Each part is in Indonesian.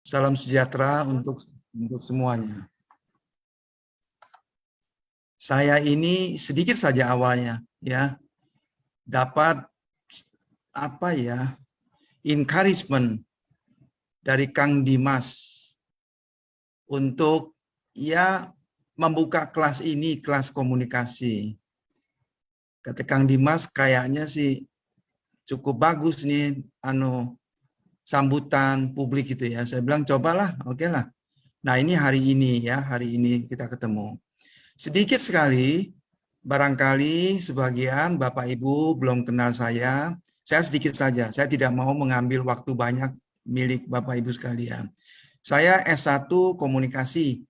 Salam sejahtera untuk semuanya. Saya ini sedikit saja awalnya, ya, dapat apa ya, encouragement dari Kang Dimas untuk ya membuka kelas ini, kelas komunikasi. Kata Kang Dimas, kayaknya sih cukup bagus nih, sambutan publik gitu ya. Saya bilang cobalah, oke lah. Nah ini hari ini ya, hari ini kita ketemu. Sedikit sekali, barangkali sebagian Bapak Ibu belum kenal saya sedikit saja. Saya tidak mau mengambil waktu banyak milik Bapak Ibu sekalian. Saya S1 Komunikasi,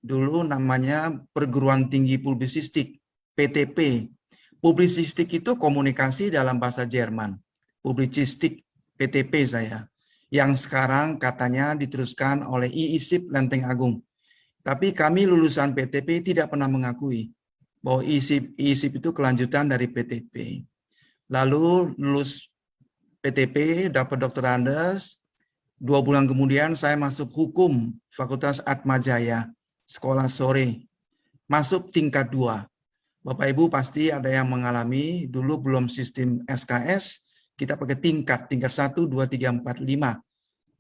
dulu namanya Perguruan Tinggi Publisistik, PTP. Publisistik itu komunikasi dalam bahasa Jerman. Publisistik, PTP saya. Yang sekarang katanya diteruskan oleh IISIP Lenteng Agung. Tapi kami lulusan PTP tidak pernah mengakui bahwa IISIP itu kelanjutan dari PTP. Lalu lulus PTP, dapat Dr. Andes. 2 bulan kemudian saya masuk hukum Fakultas Atmajaya, sekolah sore. Masuk tingkat 2. Bapak Ibu pasti ada yang mengalami, dulu belum sistem SKS, kita pakai tingkat 1, 2, 3, 4, 5.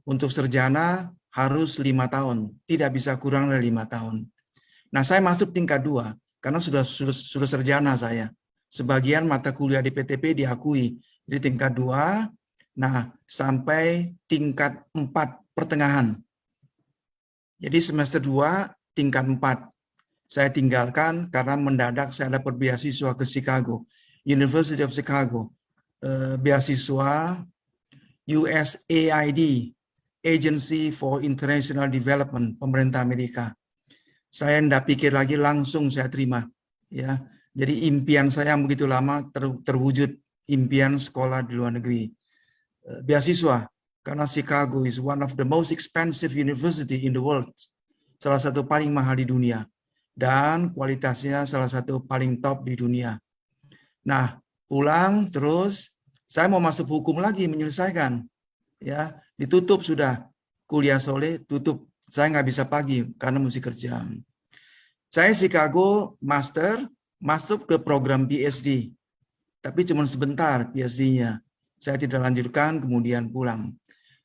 Untuk sarjana harus 5 tahun, tidak bisa kurang dari 5 tahun. Nah, saya masuk tingkat 2 karena sudah sarjana saya. Sebagian mata kuliah di PTP diakui. Jadi tingkat 2, nah sampai tingkat 4 pertengahan. Jadi semester 2 tingkat 4. Saya tinggalkan karena mendadak saya dapat beasiswa ke Chicago, University of Chicago. Beasiswa USAID, Agency for International Development, pemerintah Amerika. Saya tidak pikir lagi, langsung saya terima. Ya, jadi impian saya begitu lama terwujud, impian sekolah di luar negeri. Beasiswa, karena Chicago is one of the most expensive university in the world. Salah satu paling mahal di dunia. Dan kualitasnya salah satu paling top di dunia. Nah, pulang terus, saya mau masuk hukum lagi, menyelesaikan. Ya, ditutup sudah. Kuliah sore, tutup. Saya nggak bisa pagi, karena mesti kerja. Saya Chicago Master, masuk ke program PhD. Tapi cuma sebentar PhD-nya. Saya tidak lanjutkan, kemudian pulang.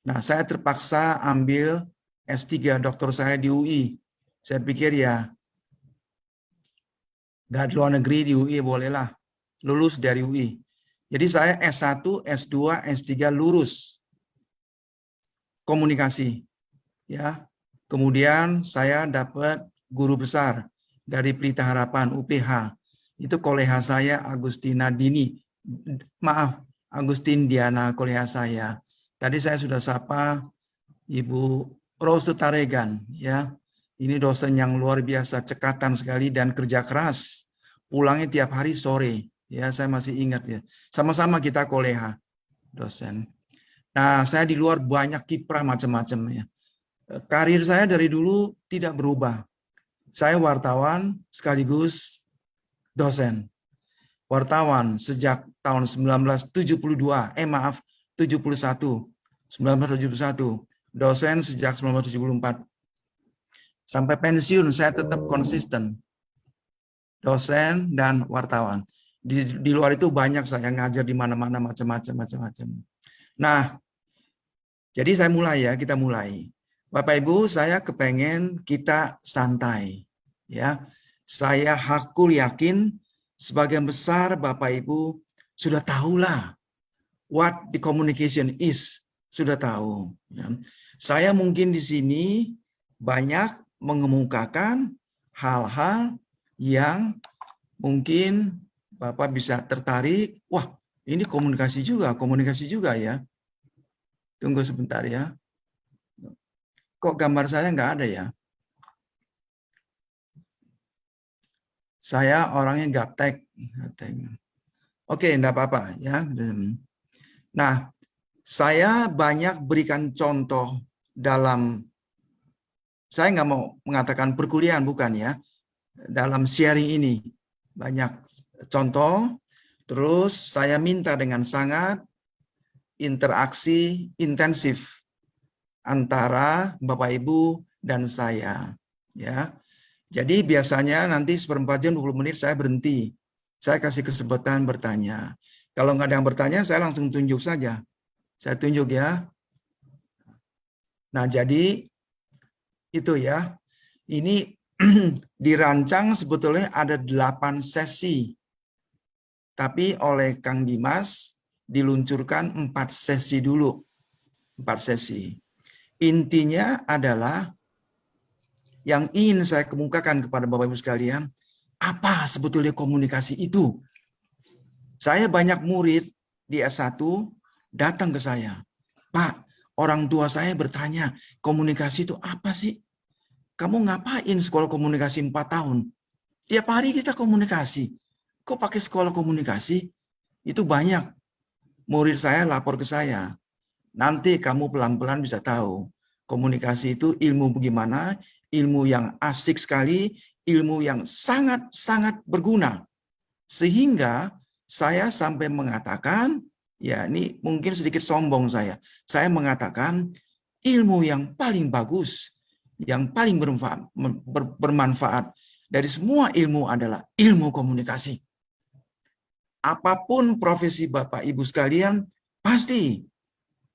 Nah, saya terpaksa ambil S3 doktor saya di UI. Saya pikir ya, nggak di luar negeri, di UI bolehlah. Lulus dari UI. Jadi saya S1, S2, S3 lurus. Komunikasi. Ya. Kemudian saya dapat guru besar dari Pelita Harapan, UPH. Itu koleha saya Agustina Dini. Maaf, Agustin Diana koleha saya. Tadi saya sudah sapa Ibu Rose Taregan, ya. Ini dosen yang luar biasa, cekatan sekali dan kerja keras. Pulangnya tiap hari sore, ya saya masih ingat ya. Sama-sama kita koleha, dosen. Nah, saya di luar banyak kiprah macam-macam ya. Karir saya dari dulu tidak berubah. Saya wartawan sekaligus dosen. Wartawan sejak tahun 1971. 1971. Dosen sejak 1974. Sampai pensiun saya tetap konsisten. Dosen dan wartawan. Di luar itu banyak saya ngajar di mana-mana macam-macam. Nah, jadi saya mulai ya, kita mulai. Bapak Ibu, saya kepengen kita santai. Ya, saya hakul yakin sebagian besar Bapak Ibu sudah tahulah what the communication is, sudah tahu. Ya. Saya mungkin di sini banyak mengemukakan hal-hal yang mungkin Bapak bisa tertarik. Wah, ini komunikasi juga ya. Tunggu sebentar ya. Kok gambar saya nggak ada ya? Saya orangnya gaptek. Oke, enggak apa-apa ya. Nah, saya banyak berikan contoh dalam, saya nggak mau mengatakan perkuliahan, bukan ya. Dalam sharing ini banyak contoh. Terus saya minta dengan sangat interaksi intensif antara Bapak Ibu dan saya. Ya, jadi biasanya nanti 1/4 jam 20 menit saya berhenti. Saya kasih kesempatan bertanya. Kalau nggak ada yang bertanya, saya langsung tunjuk saja. Saya tunjuk ya. Nah, jadi itu ya. Ini dirancang sebetulnya ada 8 sesi. Tapi oleh Kang Dimas diluncurkan 4 sesi dulu. 4 sesi. Intinya adalah yang ingin saya kemukakan kepada Bapak Ibu sekalian, apa sebetulnya komunikasi itu? Saya banyak murid di S1 datang ke saya. Pak, orang tua saya bertanya, komunikasi itu apa sih? Kamu ngapain sekolah komunikasi 4 tahun? Tiap hari kita komunikasi. Kok pakai sekolah komunikasi? Itu banyak. Murid saya lapor ke saya. Nanti kamu pelan-pelan bisa tahu. Komunikasi itu ilmu bagaimana? Ilmu yang asik sekali, ilmu yang sangat-sangat berguna. Sehingga saya sampai mengatakan, ya ini mungkin sedikit sombong saya. Saya mengatakan ilmu yang paling bagus, yang paling bermanfaat dari semua ilmu adalah ilmu komunikasi. Apapun profesi Bapak Ibu sekalian, pasti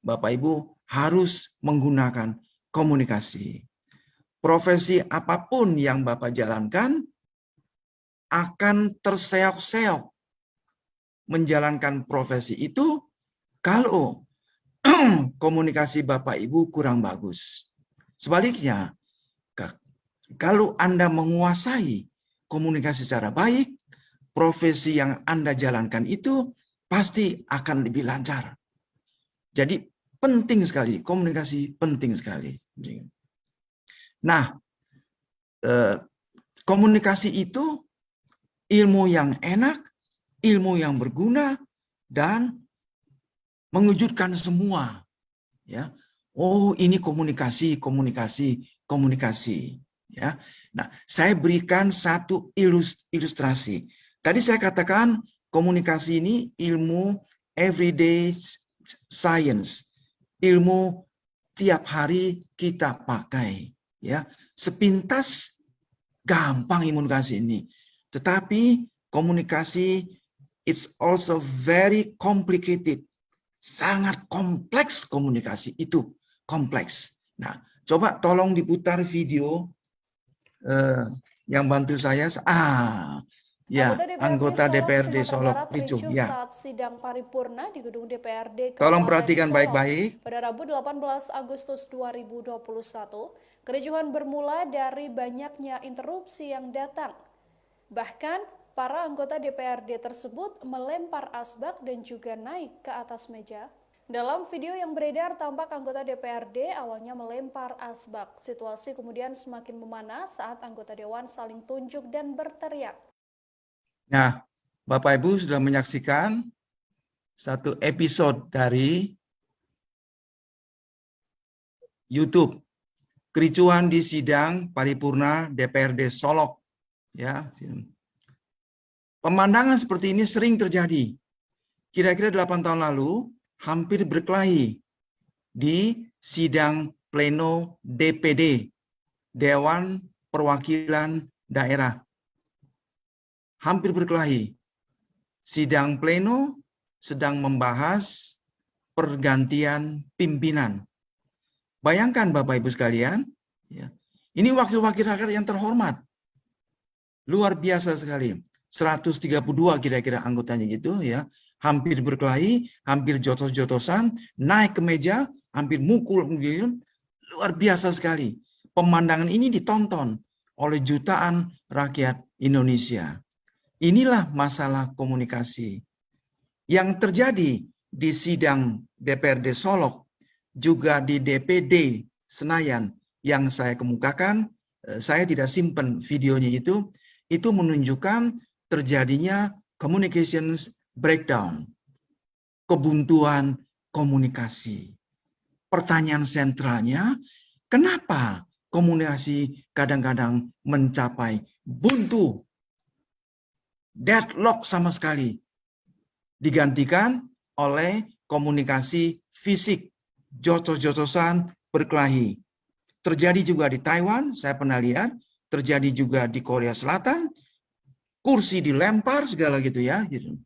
Bapak Ibu harus menggunakan komunikasi. Profesi apapun yang Bapak jalankan akan terseok-seok menjalankan profesi itu kalau komunikasi Bapak Ibu kurang bagus. Sebaliknya, kalau Anda menguasai komunikasi secara baik, profesi yang Anda jalankan itu pasti akan lebih lancar. Jadi penting sekali, komunikasi penting sekali. Nah, komunikasi itu ilmu yang enak, ilmu yang berguna, dan mengejutkan semua. Ya, oh ini komunikasi, komunikasi, komunikasi. Ya, nah saya berikan satu ilustrasi. Tadi saya katakan komunikasi ini ilmu everyday science, ilmu tiap hari kita pakai. Ya, sepintas gampang komunikasi ini, tetapi komunikasi it's also very complicated. Sangat kompleks komunikasi itu, kompleks. Nah, coba tolong diputar video yang bantu saya. Ya, anggota DPRD Solok Ricuh. Ya. Saat sidang paripurna di gedung DPRD Tolong Kabupaten perhatikan Solok baik-baik. pada Rabu 18 Agustus 2021, kericuhan bermula dari banyaknya interupsi yang datang. Bahkan, para anggota DPRD tersebut melempar asbak dan juga naik ke atas meja. Dalam video yang beredar, tampak anggota DPRD awalnya melempar asbak. Situasi kemudian semakin memanas saat anggota dewan saling tunjuk dan berteriak. Nah, Bapak Ibu sudah menyaksikan satu episode dari YouTube kericuhan di sidang paripurna DPRD Solok. Ya, pemandangan seperti ini sering terjadi. Kira-kira 8 tahun lalu hampir berkelahi di sidang pleno DPD, Dewan Perwakilan Daerah. Hampir berkelahi. Sidang pleno sedang membahas pergantian pimpinan. Bayangkan Bapak Ibu sekalian, ya, ini wakil-wakil rakyat yang terhormat. Luar biasa sekali. 132 kira-kira anggotanya gitu ya. Hampir berkelahi, hampir jotos-jotosan, naik ke meja, hampir mukul. Luar biasa sekali. Pemandangan ini ditonton oleh jutaan rakyat Indonesia. Inilah masalah komunikasi. Yang terjadi di sidang DPRD Solok, juga di DPD Senayan yang saya kemukakan, saya tidak simpan videonya itu menunjukkan terjadinya communications breakdown, kebuntuan komunikasi. Pertanyaan sentralnya, kenapa komunikasi kadang-kadang mencapai buntu, deadlock sama sekali, digantikan oleh komunikasi fisik, jotos-jotosan, berkelahi. Terjadi juga di Taiwan, saya pernah lihat, terjadi juga di Korea Selatan, kursi dilempar segala gitu ya. Gitu.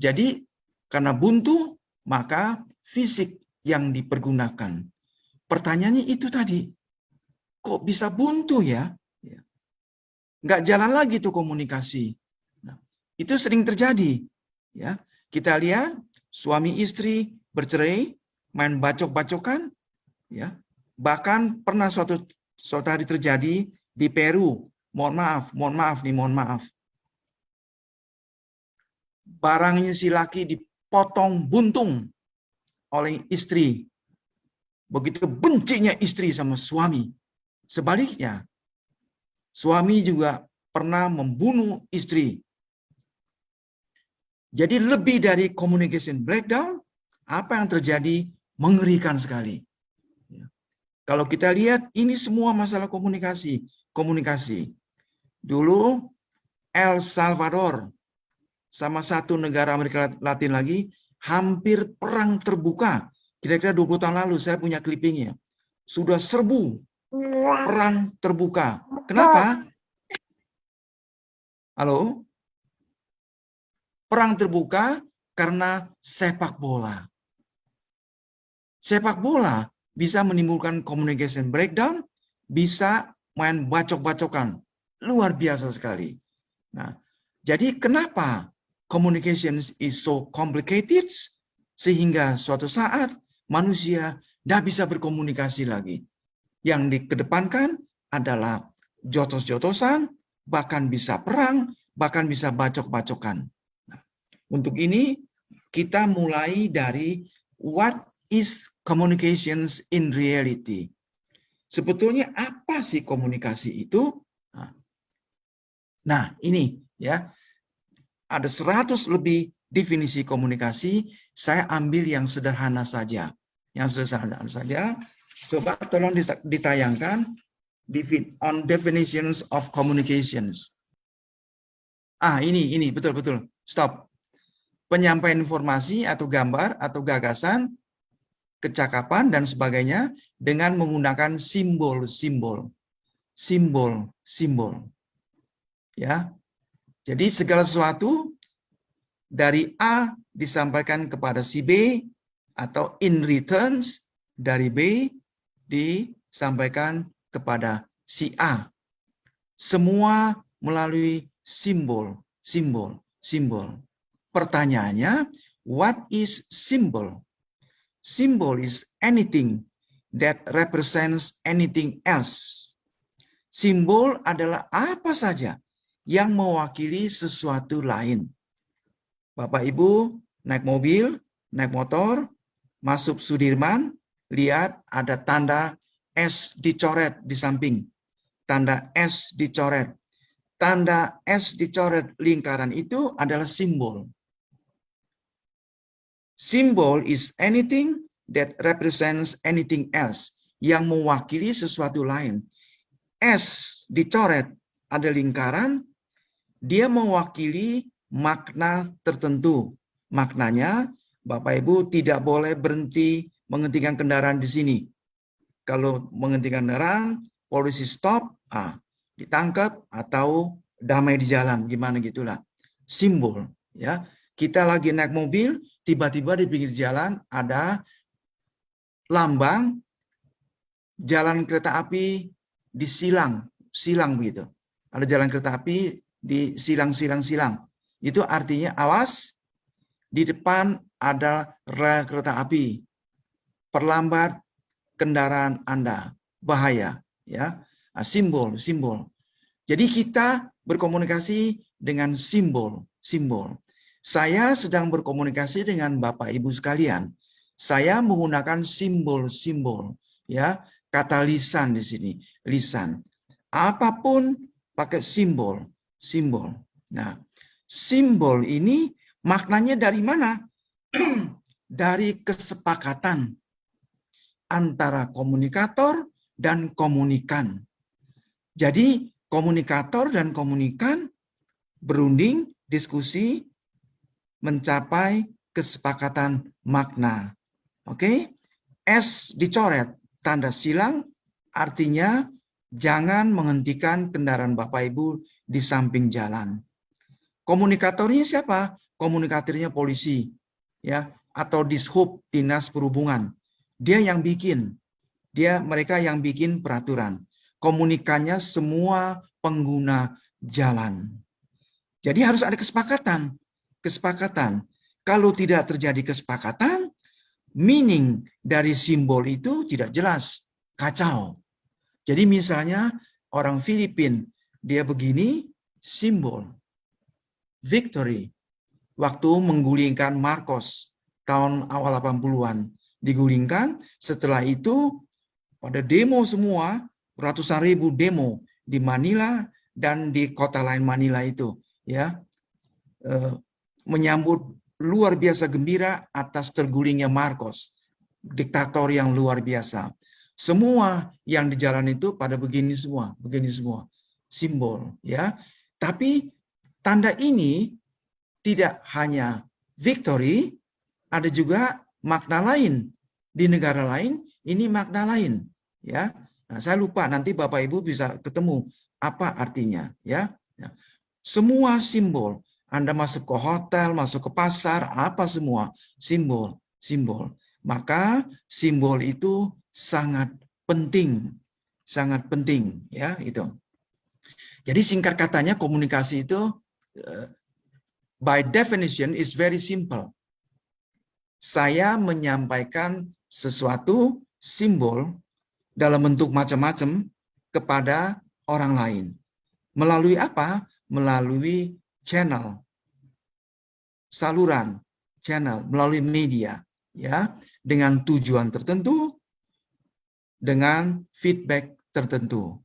Jadi karena buntu, maka fisik yang dipergunakan. Pertanyaannya itu tadi, kok bisa buntu ya? Nggak jalan lagi tuh komunikasi. Nah, itu sering terjadi. Ya, kita lihat suami istri bercerai, main bacok-bacokan, ya. Bahkan pernah suatu hari terjadi di Peru. Mohon maaf. Barangnya si laki dipotong buntung oleh istri. Begitu bencinya istri sama suami. Sebaliknya, suami juga pernah membunuh istri. Jadi lebih dari communication breakdown, apa yang terjadi mengerikan sekali. Kalau kita lihat, ini semua masalah komunikasi. Dulu, El Salvador, sama satu negara Amerika Latin lagi, hampir perang terbuka. Kira-kira 20 tahun lalu, saya punya clippingnya. Sudah serbu perang terbuka. Kenapa? Halo? Perang terbuka karena sepak bola. Sepak bola bisa menimbulkan communication breakdown, bisa main bacok-bacokan. Luar biasa sekali. Nah, jadi kenapa communication is so complicated sehingga suatu saat manusia tidak bisa berkomunikasi lagi. Yang dikedepankan adalah jotos-jotosan, bahkan bisa perang, bahkan bisa bacok-bacokan. Nah, untuk ini kita mulai dari what is communications in reality. Sebetulnya apa sih komunikasi itu? Nah, ini ya. Ada 100 lebih definisi komunikasi, saya ambil yang sederhana saja. Yang sederhana saja. Coba tolong ditayangkan on definitions of communications. Ini betul. Stop. Penyampaian informasi atau gambar atau gagasan, kecakapan dan sebagainya dengan menggunakan simbol-simbol. Simbol-simbol. Ya. Jadi segala sesuatu dari A disampaikan kepada si B atau in returns dari B disampaikan kepada si A. Semua melalui simbol. Pertanyaannya, what is symbol? Symbol is anything that represents anything else. Simbol adalah apa saja yang mewakili sesuatu lain. Bapak Ibu naik mobil, naik motor, masuk Sudirman, lihat ada tanda S dicoret di samping. Tanda S dicoret. Tanda S dicoret lingkaran itu adalah simbol. Symbol is anything that represents anything else, yang mewakili sesuatu lain. S dicoret ada lingkaran, dia mewakili makna tertentu. Maknanya, Bapak Ibu tidak boleh berhenti menghentikan kendaraan di sini. Kalau menghentikan kendaraan, polisi stop, ditangkap atau damai di jalan, gimana gitulah. Simbol, ya. Kita lagi naik mobil, tiba-tiba di pinggir jalan ada lambang jalan kereta api disilang begitu. Ada jalan kereta api di silang. Itu artinya awas, di depan ada rel kereta api. Perlambat kendaraan Anda, bahaya, ya. Simbol. Jadi kita berkomunikasi dengan simbol. Saya sedang berkomunikasi dengan Bapak Ibu sekalian. Saya menggunakan simbol, ya. Kata lisan di sini, lisan. Apapun pakai simbol. Nah, simbol ini maknanya dari mana? Dari kesepakatan antara komunikator dan komunikan. Jadi, komunikator dan komunikan berunding, diskusi, mencapai kesepakatan makna. Oke? S dicoret. tanda silang artinya jangan menghentikan kendaraan Bapak Ibu di samping jalan. Komunikatornya siapa? Komunikatornya polisi, ya, atau Dishub, Dinas Perhubungan. Dia yang bikin. Mereka yang bikin peraturan. Komunikannya semua pengguna jalan. Jadi harus ada kesepakatan. Kesepakatan. Kalau tidak terjadi kesepakatan, meaning dari simbol itu tidak jelas, kacau. Jadi misalnya orang Filipina, dia begini, simbol victory. Waktu menggulingkan Marcos tahun awal 80-an. Digulingkan, setelah itu pada demo semua, ratusan ribu demo di Manila dan di kota lain Manila itu, ya, menyambut luar biasa gembira atas tergulingnya Marcos, diktator yang luar biasa. Semua yang di jalan itu pada begini semua, simbol, ya. Tapi tanda ini tidak hanya victory, ada juga makna lain. Di negara lain, ini makna lain, ya. Nah, saya lupa, nanti Bapak Ibu bisa ketemu apa artinya, ya. Semua simbol, Anda masuk ke hotel, masuk ke pasar, apa semua simbol. Maka simbol itu sangat penting, ya itu. Jadi singkat katanya komunikasi itu by definition is very simple. Saya menyampaikan sesuatu simbol dalam bentuk macam-macam kepada orang lain. Melalui apa? Melalui channel, saluran, channel, melalui media, ya, dengan tujuan tertentu, dengan feedback tertentu.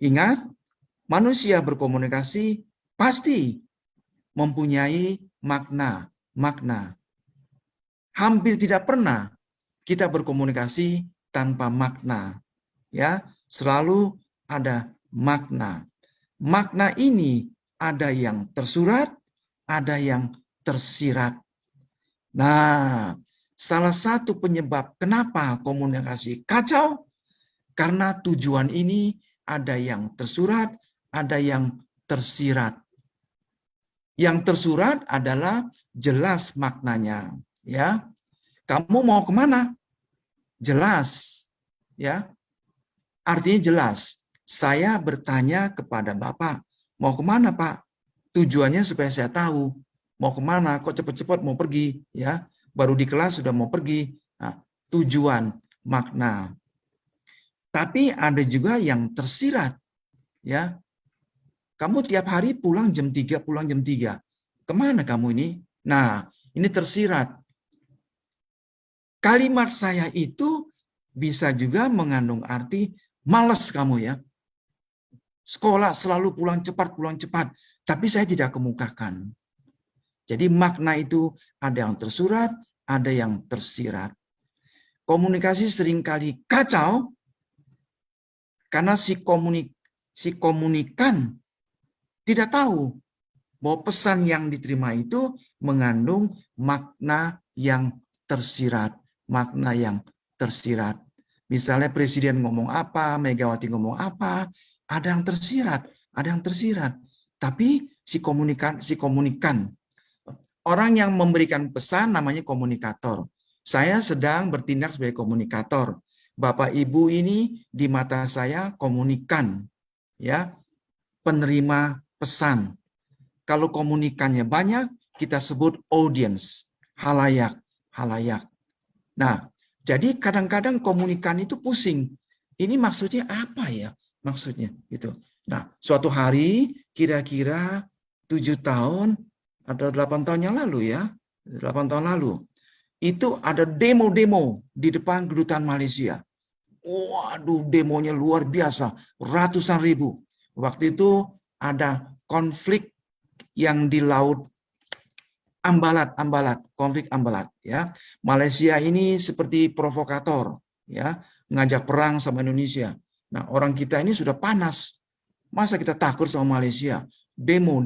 Ingat, manusia berkomunikasi pasti mempunyai makna. Hampir tidak pernah kita berkomunikasi tanpa makna. Ya, selalu ada makna. Makna ini ada yang tersurat, ada yang tersirat. Nah, salah satu penyebab kenapa komunikasi kacau, karena tujuan ini ada yang tersurat, ada yang tersirat. Yang tersurat adalah jelas maknanya, ya. Kamu mau kemana? Jelas, ya. Artinya jelas. Saya bertanya kepada Bapak, mau kemana Pak? Tujuannya supaya saya tahu. Mau kemana? Kok cepat-cepat mau pergi, ya? Baru di kelas sudah mau pergi. Nah, tujuan, makna. Tapi ada juga yang tersirat, ya. Kamu tiap hari pulang jam 3, Kemana kamu ini? Nah, ini tersirat. Kalimat saya itu bisa juga mengandung arti malas kamu ya. Sekolah selalu pulang cepat. Tapi saya tidak kemukakan. Jadi makna itu ada yang tersurat, ada yang tersirat. Komunikasi seringkali kacau karena si komunikan tidak tahu bahwa pesan yang diterima itu mengandung makna yang tersirat. Misalnya Presiden ngomong apa, Megawati ngomong apa, ada yang tersirat. Tapi si komunikan, orang yang memberikan pesan namanya komunikator. Saya sedang bertindak sebagai komunikator. Bapak Ibu ini di mata saya komunikan, ya, penerima pesan. Kalau komunikannya banyak, kita sebut audience, halayak. Nah, jadi kadang-kadang komunikan itu pusing. Ini maksudnya apa ya? Maksudnya gitu. Nah, suatu hari kira-kira 7 tahun atau 8 tahun yang lalu ya, 8 tahun lalu, itu ada demo-demo di depan kedutaan Malaysia. Waduh, demonya luar biasa, ratusan ribu. Waktu itu ada konflik yang di laut Ambalat, konflik Ambalat ya. Malaysia ini seperti provokator ya, ngajak perang sama Indonesia. Nah, orang kita ini sudah panas. Masa kita takut sama Malaysia? Demo.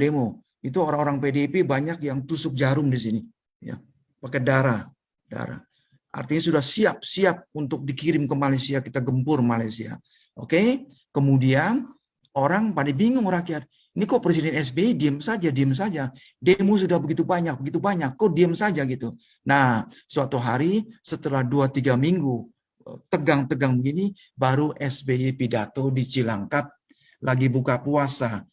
Itu orang-orang PDIP banyak yang tusuk jarum di sini ya. Pakai darah. Artinya sudah siap-siap untuk dikirim ke Malaysia, kita gempur Malaysia. Oke, kemudian orang pada bingung rakyat. Ini kok Presiden SBY diem saja. Demo sudah begitu banyak, kok diem saja gitu. Nah, suatu hari setelah 2-3 minggu tegang-tegang begini, baru SBY pidato di Cilangkap, lagi buka puasa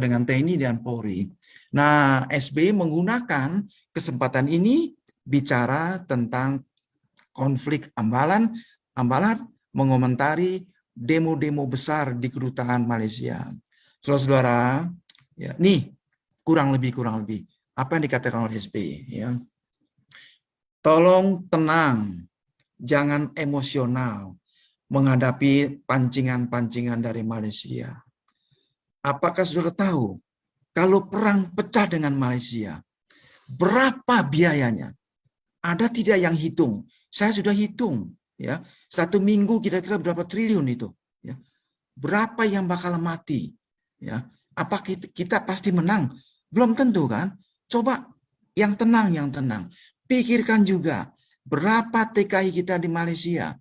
dengan TNI dan Polri. Nah, SBY menggunakan kesempatan ini bicara tentang konflik Ambalan mengomentari demo-demo besar di kedutaan Malaysia. Saudara-saudara, ya, nih kurang lebih apa yang dikatakan oleh SBY, ya. Tolong tenang, jangan emosional menghadapi pancingan-pancingan dari Malaysia. Apakah saudara tahu kalau perang pecah dengan Malaysia, berapa biayanya? Ada tidak yang hitung? Saya sudah hitung. Ya, 1 minggu kira-kira berapa triliun itu? Ya, berapa yang bakal mati? Ya, apa kita pasti menang? Belum tentu kan? Coba yang tenang. Pikirkan juga berapa TKI kita di Malaysia.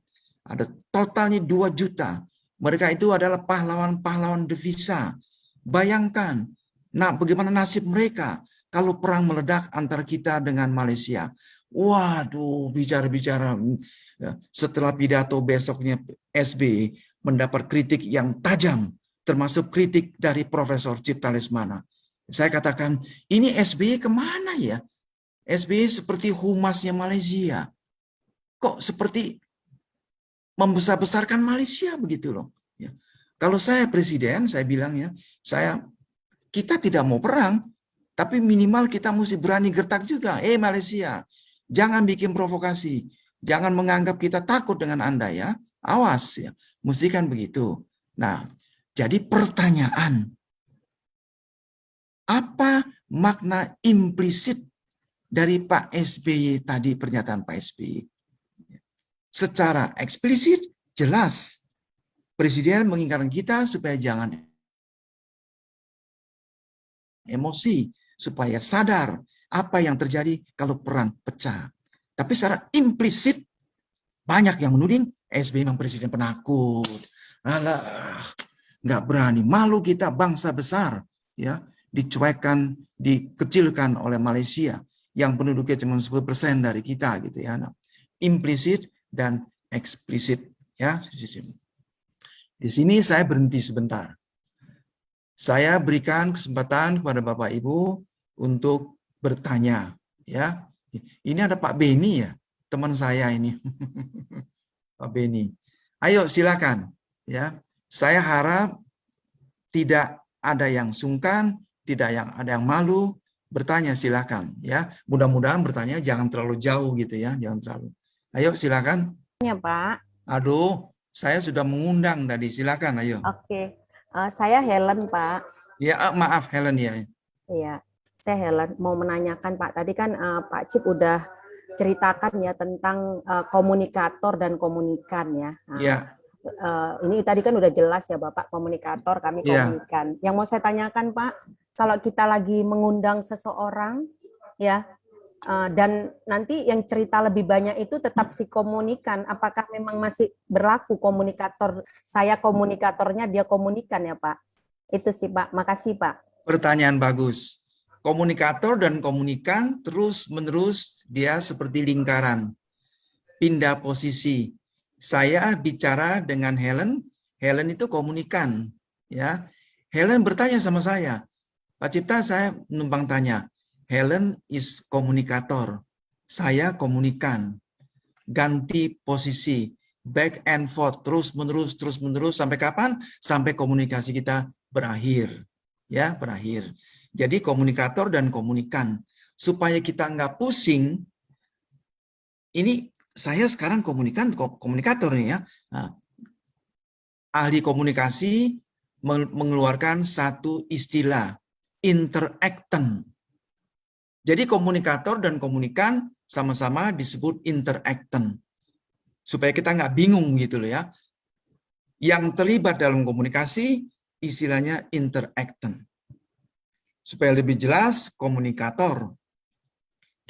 Ada totalnya 2 juta. Mereka itu adalah pahlawan-pahlawan devisa. Bayangkan, nah bagaimana nasib mereka kalau perang meledak antara kita dengan Malaysia. Waduh, bicara-bicara setelah pidato besoknya SBY mendapat kritik yang tajam, termasuk kritik dari Profesor Cipta Lesmana. Saya katakan, ini SBY kemana ya? SBY seperti humasnya Malaysia. Kok seperti membesar-besarkan Malaysia begitu loh. Ya. Kalau saya presiden, saya bilang ya, kita tidak mau perang, tapi minimal kita mesti berani gertak juga. Malaysia, jangan bikin provokasi. Jangan menganggap kita takut dengan Anda ya. Awas ya. Mesti kan begitu. Nah, jadi pertanyaan. Apa makna implisit dari Pak SBY tadi, pernyataan Pak SBY? Secara eksplisit jelas Presiden mengingatkan kita supaya jangan emosi, supaya sadar apa yang terjadi kalau perang pecah. Tapi secara implisit banyak yang menuding SBY memang presiden penakut. Alah, nggak berani, malu kita bangsa besar, ya, dicuekkan, dikecilkan oleh Malaysia yang penduduknya cuma 10% dari kita gitu ya. Nah, implisit dan eksplisit ya. Di sini saya berhenti sebentar. Saya berikan kesempatan kepada Bapak Ibu untuk bertanya ya. Ini ada Pak Beni ya, teman saya ini. Pak Beni. Ayo silakan ya. Saya harap tidak ada yang sungkan, tidak ada yang malu, bertanya silakan ya. Mudah-mudahan bertanya jangan terlalu jauh gitu ya, jangan terlalu. Ayo silakan. Ya, Pak. Aduh, saya sudah mengundang tadi. Silakan, ayo. Oke. Saya Helen, Pak. Ya, maaf Helen ya. Iya, saya Helen. Mau menanyakan, Pak. Tadi kan Pak Cip udah ceritakan ya tentang komunikator dan komunikan ya. Iya. Ini tadi kan udah jelas ya, Bapak, komunikator, kami komunikan. Yang mau saya tanyakan, Pak, kalau kita lagi mengundang seseorang, ya, dan nanti yang cerita lebih banyak itu tetap si komunikan. Apakah memang masih berlaku komunikator? Saya komunikatornya, dia komunikan ya Pak? Itu sih Pak. Makasih Pak. Pertanyaan bagus. Komunikator dan komunikan terus-menerus dia seperti lingkaran. Pindah posisi. Saya bicara dengan Helen. Helen itu komunikan. Ya, Helen bertanya sama saya. Pak Cipta, saya numpang tanya. Helen is komunikator, saya komunikan. Ganti posisi, back and forth, terus menerus sampai kapan? Sampai komunikasi kita berakhir, ya berakhir. Jadi komunikator dan komunikan, supaya kita nggak pusing. Ini saya sekarang komunikator nih ya. Nah, ahli komunikasi mengeluarkan satu istilah, interactant. Jadi komunikator dan komunikan sama-sama disebut interactant. Supaya kita nggak bingung gitu loh ya. Yang terlibat dalam komunikasi istilahnya interactant. Supaya lebih jelas komunikator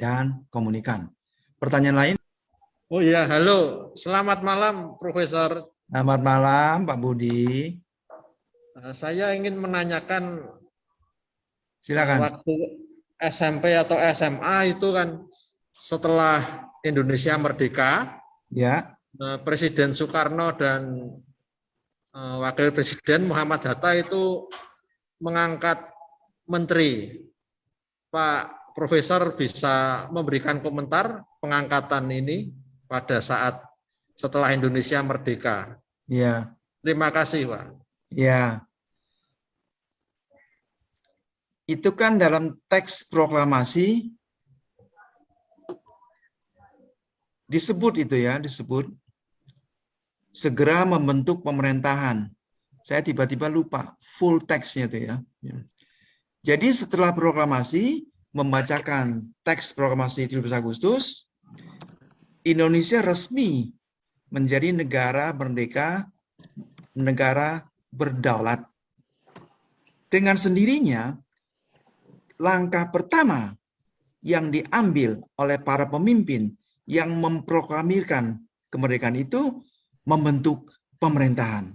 dan komunikan. Pertanyaan lain? Oh iya, halo. Selamat malam, Profesor. Selamat malam, Pak Budi. Saya ingin menanyakan Silakan. waktu SMP atau SMA itu kan setelah Indonesia merdeka, Ya, Presiden Soekarno dan Wakil Presiden Muhammad Hatta itu mengangkat menteri. Pak Profesor bisa memberikan komentar pengangkatan ini pada saat setelah Indonesia merdeka. ya, Terima kasih, Pak. ya. Itu kan dalam teks proklamasi disebut itu ya, disebut segera membentuk pemerintahan. Saya tiba-tiba lupa full teksnya itu ya. Jadi setelah proklamasi membacakan teks proklamasi 17 Agustus, Indonesia resmi menjadi negara merdeka, negara berdaulat. Dengan sendirinya, langkah pertama yang diambil oleh para pemimpin yang memproklamirkan kemerdekaan itu membentuk pemerintahan.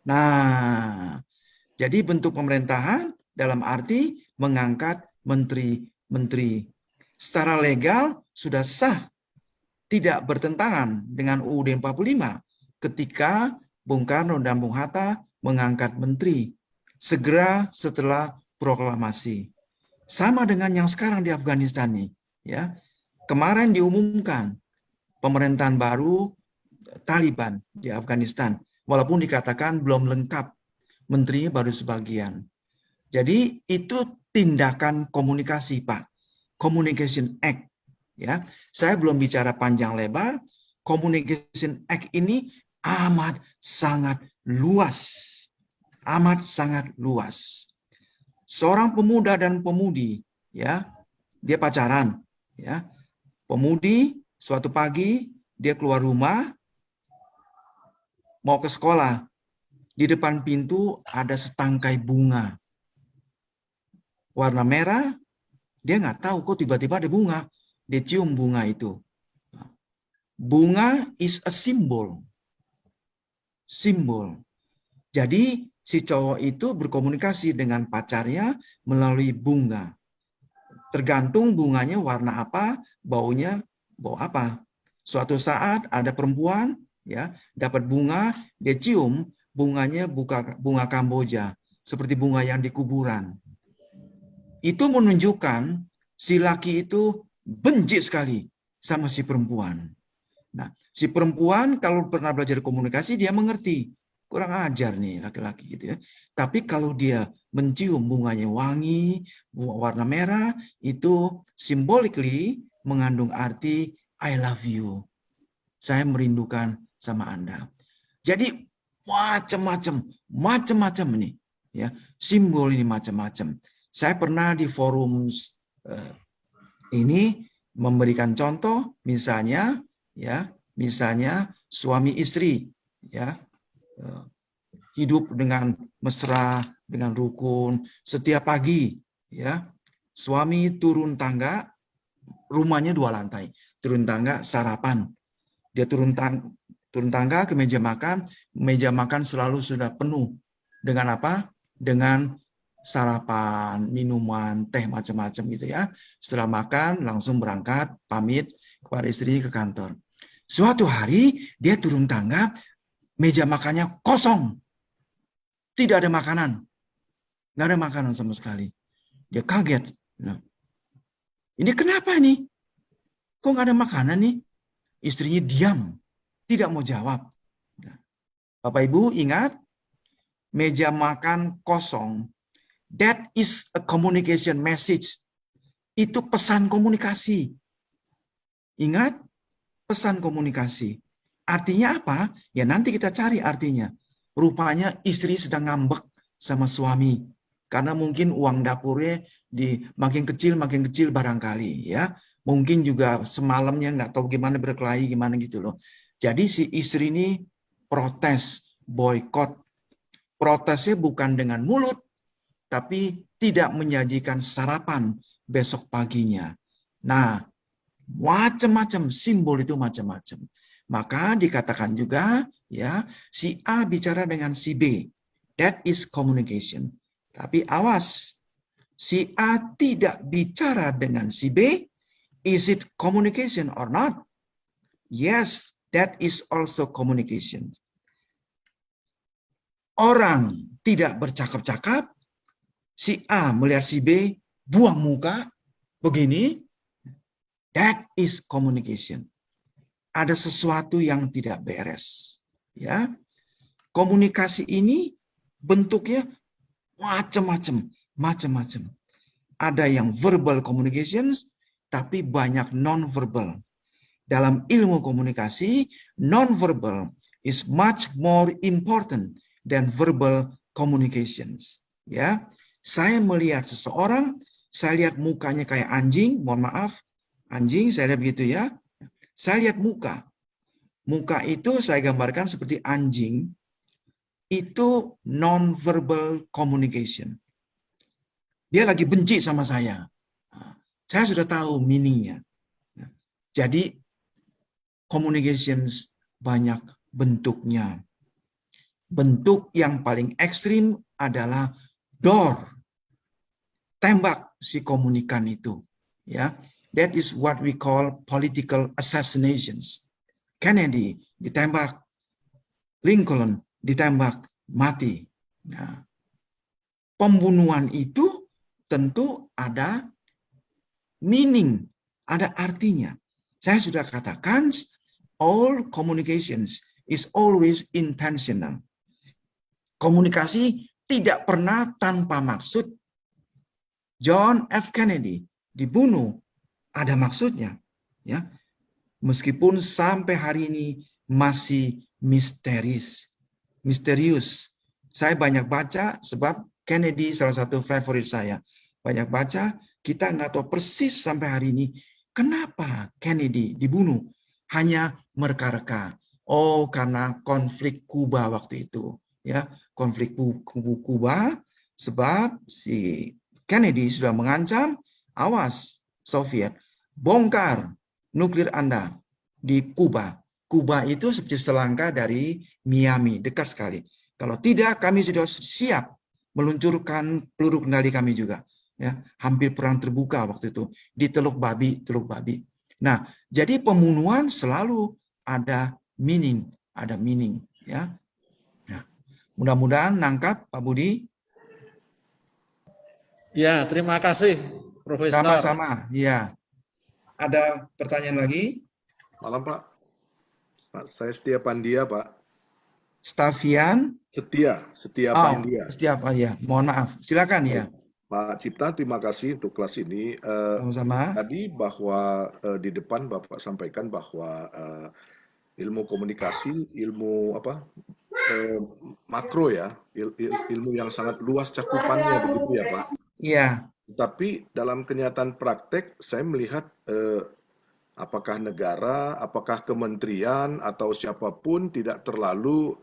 Nah, jadi bentuk pemerintahan dalam arti mengangkat menteri-menteri. Secara legal sudah sah, tidak bertentangan dengan UUD 45 ketika Bung Karno dan Bung Hatta mengangkat menteri segera setelah proklamasi. Sama dengan yang sekarang di Afghanistan nih, ya. Kemarin diumumkan pemerintahan baru Taliban di Afghanistan, walaupun dikatakan belum lengkap, menterinya baru sebagian. Jadi itu tindakan komunikasi, Pak. Communication Act, ya. Saya belum bicara panjang lebar. Communication Act ini amat sangat luas. Amat sangat luas. Seorang pemuda dan pemudi, ya, dia pacaran, ya. Pemudi suatu pagi dia keluar rumah mau ke sekolah. Di depan pintu ada setangkai bunga warna merah. Dia nggak tahu kok tiba-tiba ada bunga. Dia cium bunga itu. Bunga is a symbol. Simbol. Jadi si cowok itu berkomunikasi dengan pacarnya melalui bunga. Tergantung bunganya warna apa, baunya bau apa. Suatu saat ada perempuan ya dapat bunga, dia cium bunganya bunga Kamboja, seperti bunga yang di kuburan. Itu menunjukkan si laki itu benci sekali sama si perempuan. Nah, si perempuan kalau pernah belajar komunikasi dia mengerti. Kurang ajar nih laki-laki gitu ya. Tapi kalau dia mencium bunganya wangi, warna merah, itu symbolically mengandung arti I love you. Saya merindukan sama Anda. Jadi macam-macam ini ya. Simbol ini macam-macam. Saya pernah di forum ini memberikan contoh misalnya suami istri ya. Hidup dengan mesra, dengan rukun. Setiap pagi, ya, suami turun tangga, rumahnya 2 lantai. Turun tangga sarapan. Dia turun tangga ke meja makan selalu sudah penuh. Dengan apa? Dengan sarapan, minuman, teh macam-macam gitu ya. Setelah makan langsung berangkat, pamit kepada istri ke kantor. Suatu hari dia turun tangga, meja makannya kosong. Tidak ada makanan. Nggak ada makanan sama sekali. Dia kaget. Ini kenapa nih? Kok nggak ada makanan nih? Istrinya diam. Tidak mau jawab. Bapak Ibu ingat, meja makan kosong. That is a communication message. Itu pesan komunikasi. Ingat, pesan komunikasi. Artinya apa? Ya nanti kita cari artinya. Rupanya istri sedang ngambek sama suami. Karena mungkin uang dapurnya makin kecil barangkali. Ya, mungkin juga semalamnya nggak tahu gimana berkelahi, gimana gitu loh. Jadi si istri ini protes, boykot. Protesnya bukan dengan mulut, tapi tidak menyajikan sarapan besok paginya. Nah, Macam-macam, simbol itu macam-macam. Maka dikatakan juga ya, si A bicara dengan si B. That is communication. Tapi awas, si A tidak bicara dengan si B. Is it communication or not? Yes, that is also communication. Orang tidak bercakap-cakap, si A melihat si B buang muka begini, that is communication. Ada sesuatu yang tidak beres. Ya, komunikasi ini bentuknya macam-macam. Ada yang verbal communications, tapi banyak non-verbal. Dalam ilmu komunikasi, non-verbal is much more important than verbal communications. Ya, saya melihat seseorang, saya lihat mukanya kayak anjing, mohon maaf, anjing, saya lihat begitu ya. Saya lihat muka. Muka itu saya gambarkan seperti anjing. Itu non-verbal communication. Dia lagi benci sama saya. Saya sudah tahu meaningnya. Jadi, communications banyak bentuknya. Bentuk yang paling ekstrim adalah door. Tembak si komunikan itu. Ya. That is what we call political assassinations. Kennedy ditembak, Lincoln ditembak, mati. Nah, pembunuhan itu tentu ada meaning, ada artinya. Saya sudah katakan, all communications is always intentional. Komunikasi tidak pernah tanpa maksud. John F. Kennedy dibunuh, ada maksudnya, ya. Meskipun sampai hari ini masih misterius. Saya banyak baca sebab Kennedy salah satu favorit saya. Banyak baca, kita nggak tahu persis sampai hari ini kenapa Kennedy dibunuh. Hanya mereka-reka. Oh, karena konflik Kuba waktu itu, ya, konflik Kuba, sebab si Kennedy sudah mengancam, awas Soviet, bongkar nuklir Anda di Kuba. Kuba itu seperti selangkah dari Miami, dekat sekali. Kalau tidak, kami sudah siap meluncurkan peluru kendali kami juga. Ya, hampir perang terbuka waktu itu di Teluk Babi. Nah, jadi pembunuhan selalu ada meaning, ya. Nah, mudah-mudahan nangkap Pak Budi. Ya, terima kasih, Profesor. Sama-sama, ya. Ada pertanyaan lagi? Malam, Pak. Pak, saya Setia Pandia, Pak. Stavian? Setia Pandia. Setia Pandia. Mohon maaf. Silakan ya. Pak Cipta, terima kasih untuk kelas ini. Sama-sama. Tadi bahwa di depan Bapak sampaikan bahwa ilmu komunikasi, ilmu makro ya, ilmu yang sangat luas cakupannya begitu ya, Pak. Iya. Tapi dalam kenyataan praktek, saya melihat apakah negara, apakah kementerian, atau siapapun tidak terlalu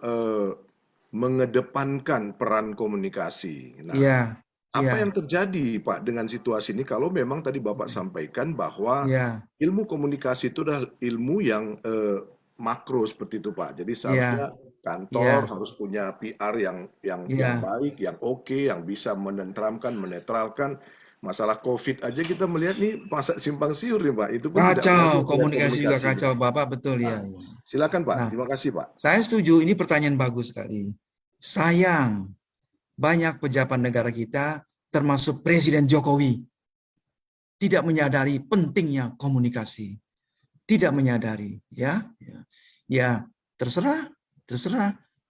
mengedepankan peran komunikasi. Nah, apa yang terjadi, Pak, dengan situasi ini? Kalau memang tadi Bapak sampaikan bahwa ilmu komunikasi itu adalah ilmu yang makro seperti itu, Pak. Jadi seharusnya kantor harus punya PR yang baik, yang oke, yang bisa menenteramkan, menetralkan. Masalah COVID aja kita melihat nih masa simpang siur nih, Pak. Itu pun kacau, komunikasi juga kacau, Bapak, betul ya. Silakan, Pak. Terima kasih, Pak. Saya setuju, ini pertanyaan bagus sekali. Sayang, banyak pejabat negara kita, termasuk Presiden Jokowi, tidak menyadari pentingnya komunikasi. Tidak menyadari, ya. Ya, terserah.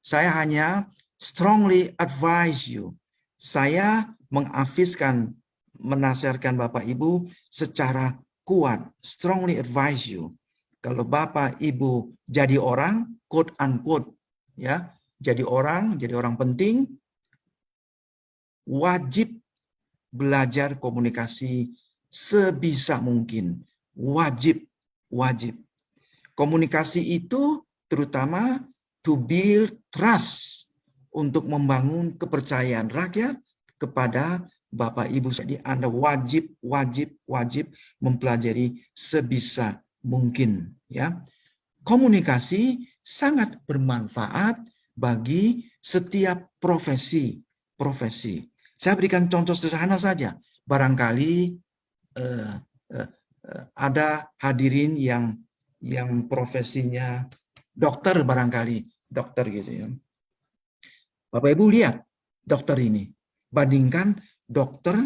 Saya hanya strongly advise you. Saya menasihatkan Bapak Ibu secara kuat, strongly advise you. Kalau Bapak Ibu jadi orang, quote unquote, ya, jadi orang penting, wajib belajar komunikasi sebisa mungkin. Wajib. Komunikasi itu terutama to build trust, untuk membangun kepercayaan rakyat kepada Bapak Ibu, jadi Anda wajib mempelajari sebisa mungkin, ya. Komunikasi sangat bermanfaat bagi setiap profesi. Saya berikan contoh sederhana saja. Barangkali ada hadirin yang profesinya dokter, barangkali dokter gitu ya. Bapak Ibu lihat dokter ini, bandingkan dokter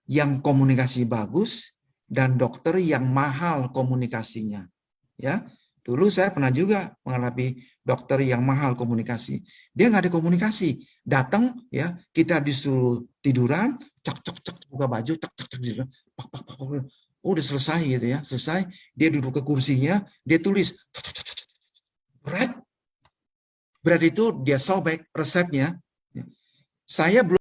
yang komunikasi bagus dan dokter yang mahal komunikasinya, ya. Dulu saya pernah juga menghadapi dokter yang mahal komunikasi. Dia nggak ada komunikasi. Datang, ya, kita disuruh tiduran, cek buka baju, cek tiduran, pak. Oh, udah selesai gitu ya, selesai. Dia duduk ke kursinya, dia tulis, berat itu dia sobek resepnya. Saya belum